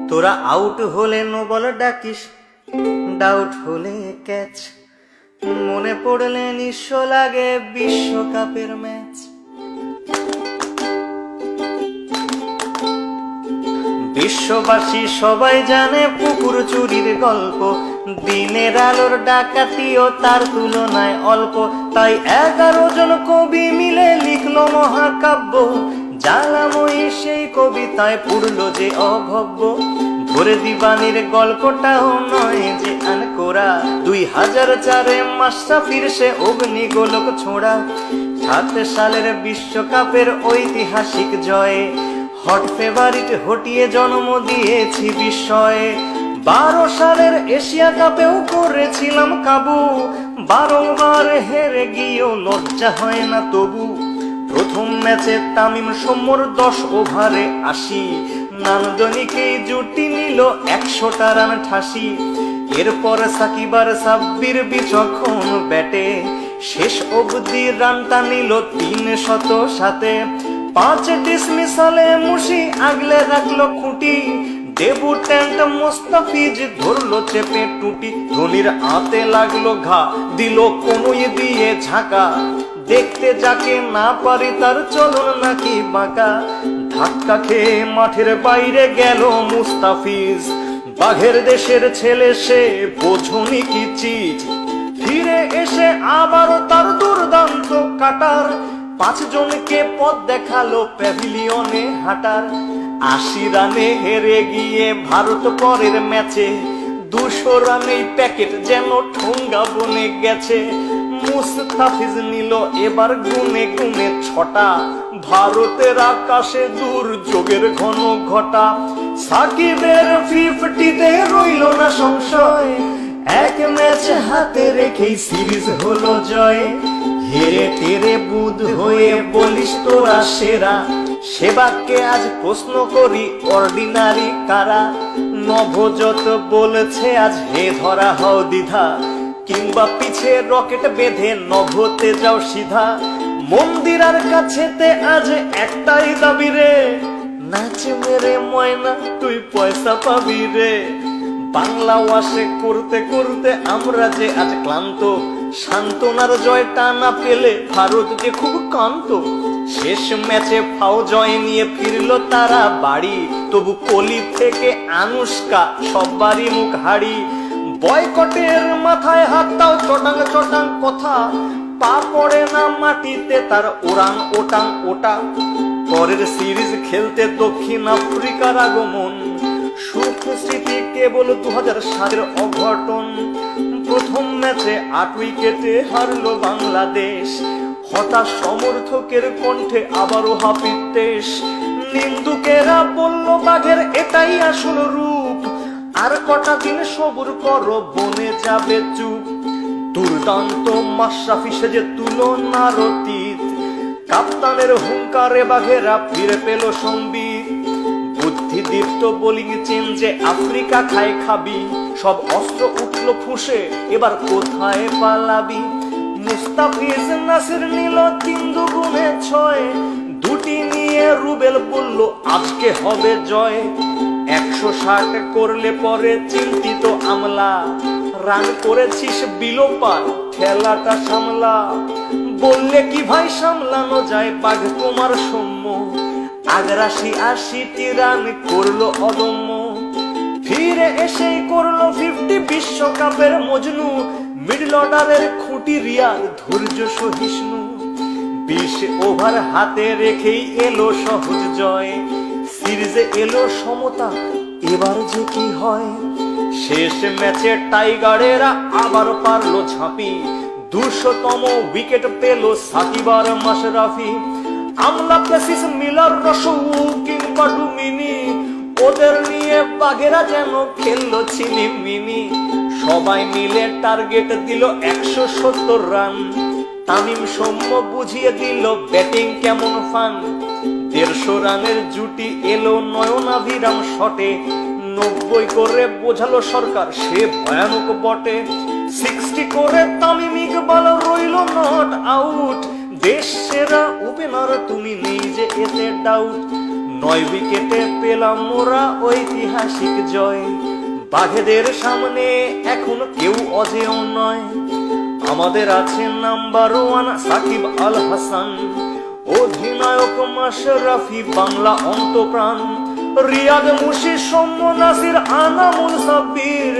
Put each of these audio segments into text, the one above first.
তোরা আউট হলে no ball ডাকিস, doubt হলে ক্যাচ, মনে পড়লে নিঃস্ব লাগে বিশ্বকাপের ম্যাচ। বিশ্ববাসী সবাই জানে পুকুর চুরির গল্প, দিনের আলোর ডাকাতিও তার তুলনায় অল্প। তাই 11 জন কবি মিলে লিখলো মহাকাব্য, জ্বালাময়ী সেই কবিতায় পুরলো যে অভব্য। ধরে দিবানির গল্পটাও নয় যে আনকোরা, 2004-এ মাশরাফির সে অগ্নিগোলক ছোঁড়া। 7 সালের বিশ্বকাপের ঐতিহাসিক জয়ে হট ফেভারিট হটিয়ে জন্ম দিয়েছি বিস্ময়ে। 12 সালের এশিয়া কাপেও করেছিলাম কাবু, 12 বার হেরে গিয়েও লজ্জা হয় না তবু। প্রথম ম্যাচে তামিম সৌম্যর 10 ওভারে 80, নান্দনিকেই জুটি নিল 100টা রান ঠাসি। এরপর সাকিব আর সাব্বির বিচক্ষণ ব্যাটে শেষ অবধি রানটা নিল 307। 5 ডিসমিসালে মুশি আগলে রাখলো খুঁটি, ডেবুট্যান্ট মোস্তাফিজ ধরলো চেপে টুটি। ধোনির হাতে লাগলো ঘা, দিল কনুই দিয়ে ঝাঁকা, দেখতে যাকে না পারি তার চলন নাকি বাঁকা। ধাক্কা খেয়ে মাঠের বাইরে গেল মুস্তাফিজ, বাঘের দেশের ছেলে সে বোঝনি কি চিজ। ফিরে এসে আবারও তার দুর্দান্ত কাটার, 5 জনকে পথ দেখালো প্যাভিলিয়নে হাঁটার। 80 রানে হেরে গিয়ে ভারত পরের ম্যাচে 200 রানেই প্যাকেট যেন ঠোঙ্গা বনে গেছে। মুস্তাফিজ নিল এবার গুনে গুনে 6টা, ভারতের আকাশে দুর্যোগের ঘন ঘটা। সাকিবের 50-তে রইল না সংশয়, 1 ম্যাচ হাতে রেখেই সিরিজ হলো জয়। হেরে টেরে বুধ হয়ে বলিস তোরা সেরা, সেবাকে আজ প্রশ্ন করি অর্ডিনারি কারা। নভোজত বলেছে আজ হে ধরা হও দ্বিধা, কিংবা পিছে রকেট বেঁধে নভতে যাও সিধা। মন্দিরার কাছেতে আজ একটাই দাবি রে, নাচ মেরে ময়না তুই পয়সা পাবি রে। বাংলা ওয়াশে করতে করতে আমরা যে আজ ক্লান্ত, সান্ত্বনার জয়টা না পেলে ভারত যে খুব কান্ত। শেষ ম্যাচে ফাও জয় নিয়ে ফিরল তারা বাড়ি, তবু কোহলি থেকে আনুষ্কা সবারই মুখ হাড়ি। বয়কটের মাথায় হাতটাও চটাং চটাং কথা, পা পড়ে না মাটিতে তার ওরাং ওটাং ওটা। পরের সিরিজ খেলতে দক্ষিণ আফ্রিকার আগমন, সুখ স্মৃতি কেবল 2007-এর অঘটন। প্রথম ম্যাচে 8 উইকেটে হারলো বাংলাদেশ, হতাশ সমর্থকের কণ্ঠে আবারও হাপিত্তেশ। নিন্দুকেরা বলল বাঘের এটাই আসল রূপ, আর কটা দিন সবুর করো বনে যাবে চুপ। দুর্দান্ত মাশরাফি সেজে তুলনার অতীত, কাপ্তানের হুঙ্কারে বাঘেরা ফিরে পেল সম্বিত। বুদ্ধিদীপ্ত বোলিং চেঞ্জে আফ্রিকা খায় খাবি, সব অস্ত্র উঠলো ফুসে এবার কোথায় পালাবি। মুস্তাফিজ নাসির নিল 3 দুগুণে 6, 2টি নিয়ে রুবেল বলল আজকে হবে জয়। 160 করলে পরে চিন্তিত আমলা, রান করেছিস বিলোপার খেলাটা সামলা। বললে কি ভাই সামলানো যায় বাঘ তোমার সৌম্য, ৮৮টি রান করলো অদম্য। ফিরে এসেই করলো 50 বিশ্বকাপের মজনু, মিডল অর্ডারের খুঁটি রিয়াদ ধৈর্য সহিষ্ণু। 20 ওভার হাতে রেখেই এলো সহজ জয়, সিরিজে এলো সমতা এবার যে কি হয়। শেষ ম্যাচে টাইগারেরা আবার পারলো ঝাঁপি, 200তম উইকেট পেল সাকিব আর মাশরাফি। আমলা প্রেসিস মিলার রসৌ কিংবা ডুমিনি, ওদের নিয়ে বাঘেরা যেন খেললো ছিনিমিনি। সবাই মিলে টার্গেট দিল 170 রান, তামিম সৌম্য বুঝিয়ে দিল ব্যাটিং কেমন ফান। 150 রানের জুটি এলো নয়নাভিরাম শটে, 90 করে বোঝালো সরকার সে ভয়ানক বটে। 60 করে তামিম ইকবাল রইল নট আউট, দেশ সেরা ওপেনার তুমি নেই যে এতে ডাউট। 9 উইকেটে পেলাম মোরা ঐতিহাসিক জয়। বাঘেদের সামনে এখন কেউ অজেয় নয়। আমাদের আছে নাম্বার 1 সাকিব আল হাসান, অধিনায়ক মাশরাফি বাংলা অন্তপ্রাণ, রিয়াদ মুশি সৌম্য নাসির আনামুল সাব্বির,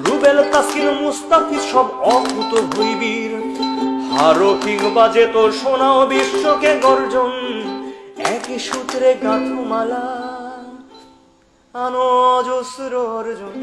রুবেল তাসকিন মুস্তাফিজ সব অকুত ভৈবীর। হারো কিংবা যেত শোনাও বিশ্বকে গর্জন, একই সূত্রে গাঁথো মালা আনো অজস্র অর্জন।